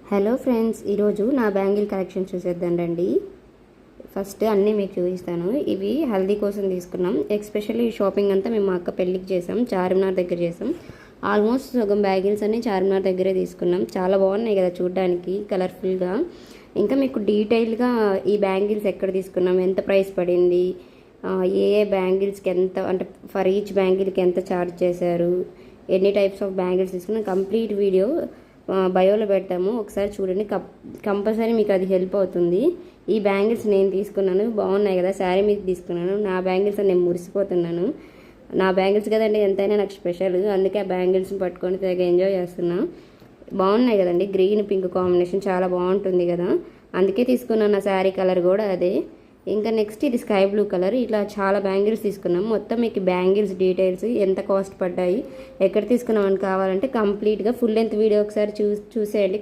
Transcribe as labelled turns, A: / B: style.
A: Hello friends, ఈరోజు నా bangle collection చూసేద్దాం రండి. ఫస్ట్ అన్నీ మీకు చూపిస్తాను. ఇవి హల్దీ కోసం తీసుకున్నాం. ఎస్పెషల్లీ ఈ షాపింగ్ అంతా మేము మా అక్క పెళ్ళికి చేసాం, చార్మినార్ దగ్గర చేసాం. ఆల్మోస్ట్ సగం బ్యాంగిల్స్ అన్నీ చార్మినార్ దగ్గరే తీసుకున్నాం. చాలా బాగున్నాయి కదా చూడడానికి, కలర్ఫుల్గా. ఇంకా మీకు డీటెయిల్గా ఈ బ్యాంగిల్స్ ఎక్కడ తీసుకున్నాం, ఎంత ప్రైస్ పడింది, ఏ ఏ బ్యాంగిల్స్కి ఎంత, అంటే ఫర్ ఈచ్ బ్యాంగిల్కి ఎంత ఛార్జ్ చేశారు, ఎన్ని టైప్స్ ఆఫ్ బ్యాంగిల్స్ తీసుకున్నాం, కంప్లీట్ వీడియో బయోలో పెట్టాము. ఒకసారి చూడండి, కంపల్సరీ మీకు అది హెల్ప్ అవుతుంది. ఈ బ్యాంగిల్స్ నేను తీసుకున్నాను, బాగున్నాయి కదా, శారీ మీద తీసుకున్నాను. నా బ్యాంగిల్స్ నేను మురిసిపోతున్నాను. నా బ్యాంగిల్స్ కదండి ఎంతైనా నాకు స్పెషల్, అందుకే ఆ బ్యాంగిల్స్ని పట్టుకొని తెగ ఎంజాయ్ చేస్తున్నా. బాగున్నాయి కదండి, గ్రీన్ పింక్ కాంబినేషన్ చాలా బాగుంటుంది కదా, అందుకే తీసుకున్నాను. నా శారీ కలర్ కూడా అదే. ఇంకా నెక్స్ట్ ఇది స్కై బ్లూ కలర్. ఇట్లా చాలా బ్యాంగిల్స్ తీసుకున్నాం. మొత్తం మీకు బ్యాంగిల్స్ డీటెయిల్స్, ఎంత కాస్ట్ పడ్డాయి, ఎక్కడ తీసుకున్నామని కావాలంటే కంప్లీట్గా ఫుల్ లెంత్ వీడియో ఒకసారి చూసేయండి.